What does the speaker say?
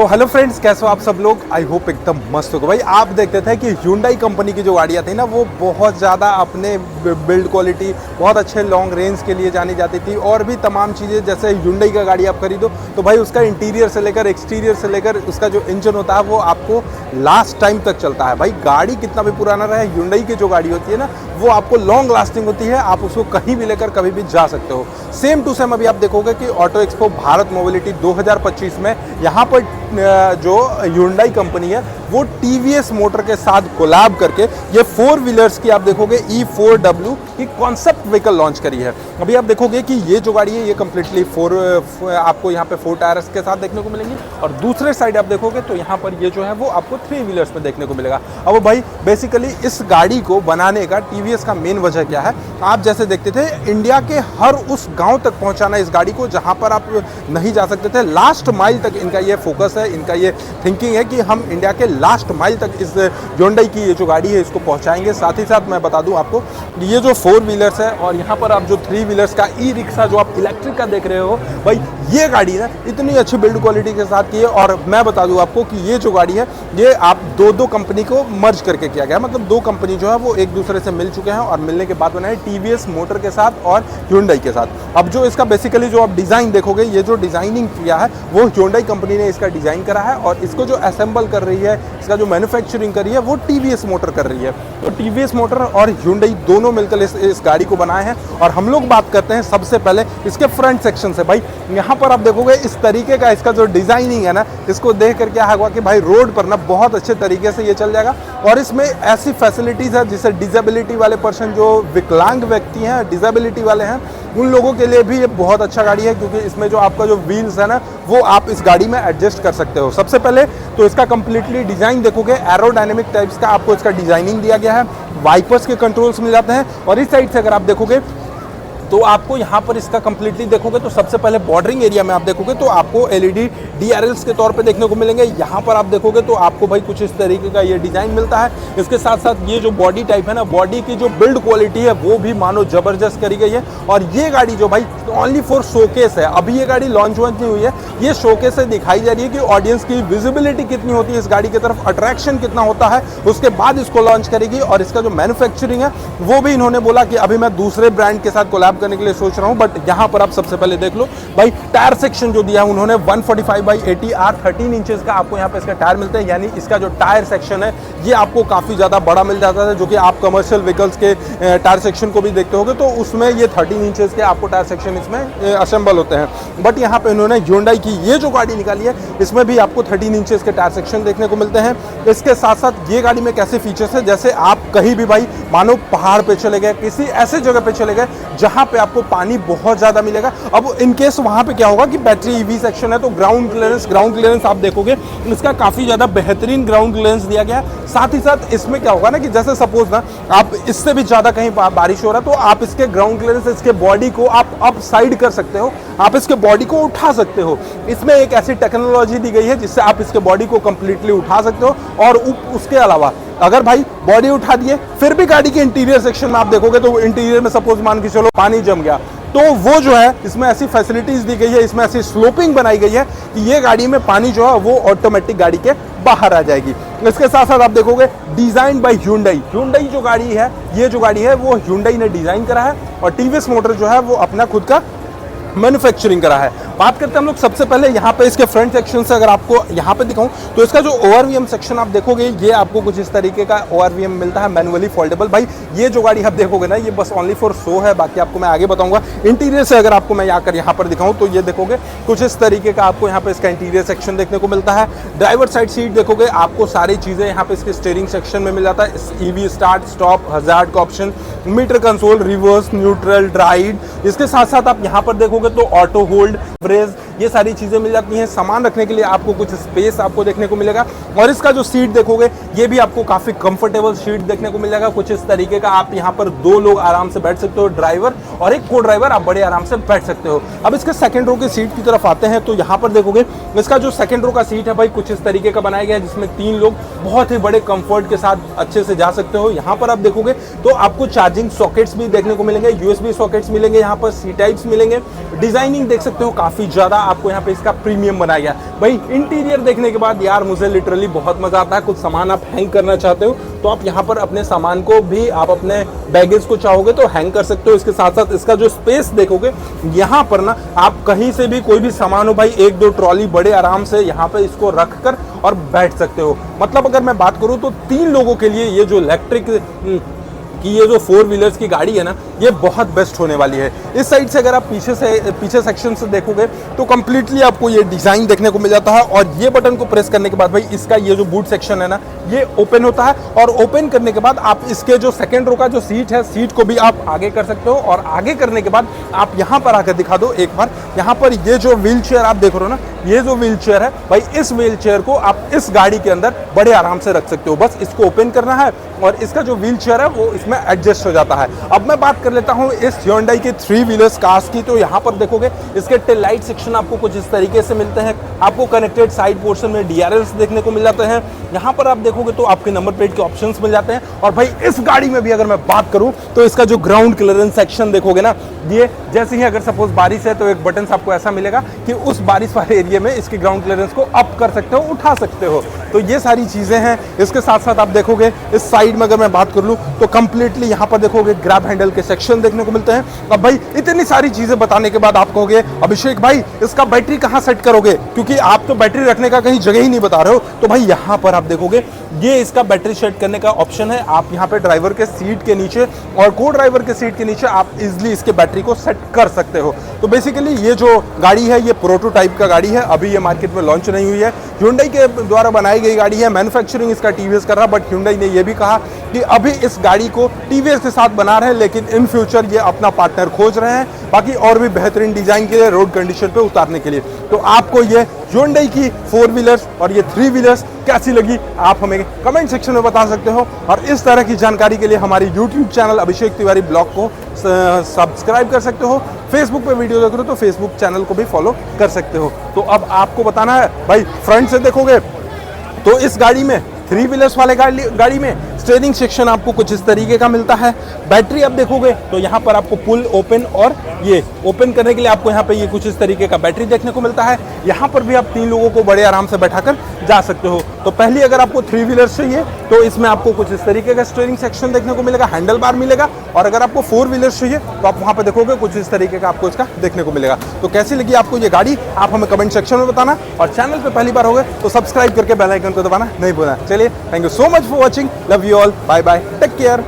तो hello friends, कैसे हो आप सब लोग। आई होप एकदम मस्त होगा। भाई आप देखते थे कि Hyundai कंपनी की जो गाड़ियाँ थी ना, वो बहुत ज़्यादा अपने बिल्ड क्वालिटी, बहुत अच्छे लॉन्ग रेंज के लिए जानी जाती थी। और भी तमाम चीज़ें, जैसे Hyundai का गाड़ी आप खरीदो तो भाई उसका इंटीरियर से लेकर एक्सटीरियर से लेकर उसका जो इंजन होता है वो आपको लास्ट टाइम तक चलता है। भाई गाड़ी कितना भी पुराना रहे, Hyundai की जो गाड़ी होती है ना, वो आपको लॉन्ग लास्टिंग होती है। आप उसको कहीं भी लेकर कभी भी जा सकते हो। सेम टू सेम अभी आप देखोगे कि ऑटो एक्सपो भारत मोबिलिटी 2025 में यहाँ पर जो Hyundai कंपनी है वो TVS मोटर के साथ कोलैब करके ये 4 व्हीलर्स की आप देखोगे E4W की कॉन्सेप्ट व्हीकल लॉन्च करी है। अभी आप देखोगे कि ये जो गाड़ी है ये कम्प्लीटली आपको यहाँ पे 4 टायर्स के साथ देखने को मिलेंगी, और दूसरे साइड आप देखोगे तो यहाँ पर ये जो है वो आपको 3 व्हीलर्स में देखने को मिलेगा। अब भाई बेसिकली इस गाड़ी को बनाने का TVS का मेन वजह क्या है, आप जैसे देखते थे इंडिया के हर उस गाँव तक पहुँचाना इस गाड़ी को जहाँ पर आप नहीं जा सकते थे। लास्ट माइल तक इनका ये फोकस है, इनका ये थिंकिंग है कि हम इंडिया के लास्ट माइल तक इस Hyundai की ये जो गाड़ी है इसको पहुंचाएंगे। साथ ही साथ मैं बता दूं आपको, ये जो 4 व्हीलर्स है और यहाँ पर आप जो 3 व्हीलर्स का ई रिक्शा जो आप इलेक्ट्रिक का देख रहे हो, भाई ये गाड़ी ना इतनी अच्छी बिल्ड क्वालिटी के साथ की है। और मैं बता दूं आपको कि ये जो गाड़ी है ये आप दो कंपनी को मर्ज करके किया गया है। मतलब 2 कंपनी जो है वो एक दूसरे से मिल चुके हैं और मिलने के बाद बनाए TVS मोटर के साथ और Hyundai के साथ। अब जो इसका बेसिकली जो आप डिज़ाइन देखोगे, ये जो डिज़ाइनिंग किया है वो Hyundai कंपनी ने इसका डिज़ाइन करा है, और इसको जो असेंबल कर रही है, इसका जो मैन्युफैक्चरिंग करी है वो TVS मोटर कर रही है। तो TVS मोटर और Hyundai दोनों मिलकर इस गाड़ी को बनाए हैं। और हम लोग बात करते हैं सबसे पहले इसके फ्रंट सेक्शन से। भाई यहाँ पर आप देखोगे इस तरीके का इसका जो डिज़ाइनिंग है ना, इसको देख कर क्या होगा कि भाई रोड पर ना बहुत अच्छे तरीके से ये चल जाएगा। और इसमें ऐसी फैसिलिटीज़ है जिससे डिसेबिलिटी वाले पर्सन, जो विकलांग व्यक्ति हैं, डिसेबिलिटी वाले हैं, उन लोगों के लिए भी ये बहुत अच्छा गाड़ी है, क्योंकि इसमें जो आपका जो व्हील्स है ना वो आप इस गाड़ी में एडजस्ट कर सकते हो। सबसे पहले तो इसका कंप्लीटली डिज़ाइन देखोगे एरोडायनेमिक टाइप्स का आपको इसका डिज़ाइनिंग दिया गया है। वाइपर्स के कंट्रोल्स मिल जाते हैं। और इस साइड से अगर आप देखोगे तो आपको यहाँ पर इसका कंप्लीटली देखोगे तो सबसे पहले बॉर्डरिंग एरिया में आप देखोगे तो आपको LED DRLs के तौर पे देखने को मिलेंगे। यहाँ पर आप देखोगे तो आपको भाई कुछ इस तरीके का ये डिज़ाइन मिलता है। इसके साथ साथ ये जो बॉडी टाइप है ना, बॉडी की जो बिल्ड क्वालिटी है वो भी मानो ज़बरदस्त करी गई है। और ये गाड़ी जो भाई ओनली फॉर शोकेस है, अभी ये गाड़ी लॉन्च नहीं हुई है, ये शोकेस से दिखाई जा रही है कि ऑडियंस की विजिबिलिटी कितनी होती है इस गाड़ी की तरफ, अट्रैक्शन कितना होता है, उसके बाद इसको लॉन्च करेगी। और इसका जो मैन्युफैक्चरिंग है वो भी इन्होंने बोला कि अभी मैं दूसरे ब्रांड के साथ कोलैब करने के लिए सोच रहा हूं। बट यहां पर आप सबसे पहले देख लो भाई टायर सेक्शन जो दिया है उन्होंने 145/80 R 13 इंचेस का आपको यहां पे इसका टायर मिलते हैं। यानी इसका जो टायर सेक्शन है ये आपको काफी ज्यादा बड़ा मिल जाता है, जो कि आप कमर्शियल व्हीकल्स के टायर सेक्शन को भी देखते होगे तो उसमें ये 13 इंचेस के आपको टायर सेक्शन इसमें असेंबल होते हैं। बट यहाँ पे इन्होंने Hyundai की ये जो गाड़ी निकाली है इसमें भी आपको 13 इंचेस के टायर सेक्शन देखने को मिलते हैं। इसके साथ साथ ये गाड़ी में कैसे फीचर्स है, जैसे आप कहीं भी भाई मानो पहाड़ पे चले गए, किसी ऐसे जगह पे चले गए जहां पे आपको पानी बहुत ज्यादा मिलेगा। अब इन केस वहां पे क्या होगा कि बैटरी EV सेक्शन है तो ग्राउंड क्लियरेंस आप देखोगे इसका काफी ज्यादा बेहतरीन ग्राउंड क्लियरेंस दिया गया है। साथ ही साथ इसमें क्या होगा ना कि जैसे सपोज ना आप इससे भी ज्यादा कहीं बारिश हो रहा है तो आप इसके ग्राउंड क्लियरेंस, इसके बॉडी को आप अप साइड कर सकते हो, आप इसके बॉडी को उठा सकते हो। इसमें एक ऐसी टेक्नोलॉजी दी गई है जिससे आप इसके बॉडी को कंप्लीटली उठा सकते हो। और उसके अलावा अगर भाई बॉडी उठा दिए फिर भी गाड़ी के इंटीरियर सेक्शन में आप देखोगे तो इंटीरियर में सपोज मान के चलो पानी जम गया तो वो जो है इसमें ऐसी फैसिलिटीज दी गई है, इसमें ऐसी स्लोपिंग बनाई गई है कि ये गाड़ी में पानी जो है वो ऑटोमेटिक गाड़ी के बाहर आ जाएगी। इसके साथ साथ आप देखोगे डिजाइन बाय Hyundai जो गाड़ी है, ये जो गाड़ी है वो Hyundai ने डिजाइन करा है और TVS मोटर जो है वो अपना खुद का मैन्युफैक्चरिंग करा है। बात करते हैं हम लोग सबसे पहले यहाँ पे इसके फ्रंट सेक्शन से। अगर आपको यहाँ पे दिखाऊं तो इसका जो ORVM सेक्शन आप देखोगे ये आपको कुछ इस तरीके का ORVM मिलता है, मैनुअली फोल्डेबल। भाई ये जो गाड़ी आप देखोगे ना ये बस ओनली फॉर शो है, बाकी आपको मैं आगे बताऊंगा। इंटीरियर से अगर आपको मैं यहाँ पर दिखाऊं तो ये देखोगे कुछ इस तरीके का आपको यहाँ पे इसका इंटीरियर सेक्शन देखने को मिलता है। ड्राइवर साइड सीट देखोगे आपको सारी चीजें यहाँ पे इसके स्टीयरिंग सेक्शन में मिल जाता है। EV स्टार्ट स्टॉप, हजार्ड का option, meter console, reverse, neutral, drive. इसके साथ साथ आप यहाँ पर देखोगे तो ऑटो होल्ड, ब्रेज, ये सारी चीजें मिल जाती हैं। सामान रखने के लिए आपको कुछ स्पेस आपको देखने को मिलेगा। और इसका जो सीट देखोगे ये भी आपको काफी कंफर्टेबल सीट देखने को मिल जाएगा। कुछ इस तरीके का आप यहाँ पर 2 लोग आराम से बैठ सकते हो, ड्राइवर और एक को ड्राइवर, आप बड़े आराम से बैठ सकते हो। अब इसके सेकंड रो की सीट की तरफ आते हैं तो यहाँ पर देखोगे इसका जो सेकंड रो का सीट है भाई कुछ इस तरीके का बनाया गया है, जिसमें 3 लोग बहुत ही बड़े कंफर्ट के साथ अच्छे से जा सकते हो। यहाँ पर आप देखोगे तो आपको चार्जिंग सॉकेट्स भी देखने को मिलेंगे, USB सॉकेट्स मिलेंगे, यहाँ पर C टाइप्स मिलेंगे। डिजाइनिंग देख सकते हो काफ़ी ज़्यादा आपको यहाँ पे इसका प्रीमियम बनाया गया। भाई इंटीरियर देखने के बाद यार मुझे लिटरली बहुत मज़ा आता है। कुछ सामान आप हैंग करना चाहते हो तो आप यहाँ पर अपने सामान को भी, आप अपने बैगेज को चाहोगे तो हैंग कर सकते हो। इसके साथ साथ इसका जो स्पेस देखोगे यहाँ पर ना, आप कहीं से भी कोई भी सामान हो भाई, 1-2 ट्रॉली बड़े आराम से यहाँ पे इसको रख कर और बैठ सकते हो। मतलब अगर मैं बात करूँ तो 3 लोगों के लिए ये जो इलेक्ट्रिक कि ये जो 4 व्हीलर्स की गाड़ी है ना, ये बहुत बेस्ट होने वाली है। इस साइड से अगर आप पीछे सेक्शन से देखोगे तो कंप्लीटली आपको ये डिज़ाइन देखने को मिल जाता है। और ये बटन को प्रेस करने के बाद भाई इसका ये जो बूट सेक्शन है ना, ये ओपन होता है। और ओपन करने के बाद आप इसके जो सेकेंड रो का जो सीट है, सीट को भी आप आगे कर सकते हो। और आगे करने के बाद आप यहाँ पर आकर दिखा दो एक बार, यहाँ पर ये जो व्हील चेयर आप देख रहे हो ना, ये जो व्हील चेयर है भाई, इस व्हील चेयर को आप इस गाड़ी के अंदर बड़े आराम से रख सकते हो। बस इसको ओपन करना है और इसका जो व्हील चेयर है वो इसमें एडजस्ट हो जाता है। अब मैं बात कर लेता हूँ इस Hyundai के 3 व्हीलर्स कार्स की। तो यहाँ पर देखोगे इसके टेल लाइट सेक्शन आपको कुछ इस तरीके से मिलते हैं। आपको कनेक्टेड साइड पोर्शन में DRLs देखने को मिल जाते हैं। यहाँ पर आप देखोगे तो आपके नंबर प्लेट के ऑप्शंस मिल जाते हैं। और भाई इस गाड़ी में भी अगर मैं बात करूँ तो इसका जो ग्राउंड क्लियरेंस सेक्शन देखोगे ना, ये जैसे ही अगर सपोज बारिश है तो एक बटन आपको ऐसा मिलेगा कि उस बारिश वाले एरिया में इसके ग्राउंड क्लियरेंस को अप कर सकते हो, उठा सकते हो। तो ये सारी चीज़ें हैं। इसके साथ साथ आप देखोगे इस साइड में अगर मैं बात कर लूँ तो कंप्लीटली यहाँ पर देखोगे ग्रैब हैंडल के सेक्शन देखने को मिलते हैं। अब भाई इतनी सारी चीज़ें बताने के बाद आप कहोगे अभिषेक भाई इसका बैटरी कहाँ सेट करोगे, क्योंकि आप तो बैटरी रखने का कहीं जगह ही नहीं बता रहे हो। तो भाई यहाँ पर आप देखोगे ये इसका बैटरी सेट करने का ऑप्शन है। आप यहाँ पे ड्राइवर के सीट के नीचे और को ड्राइवर के सीट के नीचे आप इजिली इसके बैटरी को सेट कर सकते हो। तो बेसिकली ये जो गाड़ी है ये प्रोटोटाइप का गाड़ी है, अभी ये मार्केट में लॉन्च नहीं हुई है। Hyundai के द्वारा बनाई गई गाड़ी है, मैन्युफैक्चरिंग इसका TVS कर रहा, बट Hyundai ने ये भी कहा कि अभी इस गाड़ी को TVS के साथ बना रहे हैं, लेकिन इन फ्यूचर ये अपना पार्टनर खोज रहे हैं, बाकी और भी बेहतरीन डिजाइन के लिए, रोड कंडीशन पे उतारने के लिए। तो आपको ये Hyundai की 4 व्हीलर्स और ये 3 व्हीलर्स कैसी लगी आप हमें कमेंट सेक्शन में बता सकते हो। और इस तरह की जानकारी के लिए हमारी YouTube channel Abhishek Tiwari blog को सब्सक्राइब कर सकते हो। फेसबुक पे वीडियो देख रहे हो तो फेसबुक चैनल को भी फॉलो कर सकते हो। तो अब आपको बताना है भाई, फ्रंट से देखोगे तो इस गाड़ी में 3 व्हीलर्स वाले गाड़ी में स्टीयरिंग सेक्शन आपको कुछ इस तरीके का मिलता है। बैटरी आप देखोगे तो यहाँ पर आपको पुल ओपन, और ये ओपन करने के लिए आपको यहाँ पे ये कुछ इस तरीके का बैटरी देखने को मिलता है। यहाँ पर भी आप 3 लोगों को बड़े आराम से बैठाकर जा सकते हो। तो पहली अगर आपको 3 व्हीलर्स चाहिए तो इसमें आपको कुछ इस तरीके का स्टीयरिंग सेक्शन देखने को मिलेगा, हैंडल बार मिलेगा। और अगर आपको 4 व्हीलर्स चाहिए तो आप वहाँ पर देखोगे कुछ इस तरीके का आपको इसका देखने को मिलेगा। तो कैसी लगी आपको ये गाड़ी आप हमें कमेंट सेक्शन में बताना, और चैनल पर पहली बार हो गए तो सब्सक्राइब करके बेल आइकन को दबाना नहीं भूलना। चलिए, thank you so much for watching, love you all, bye bye, take care.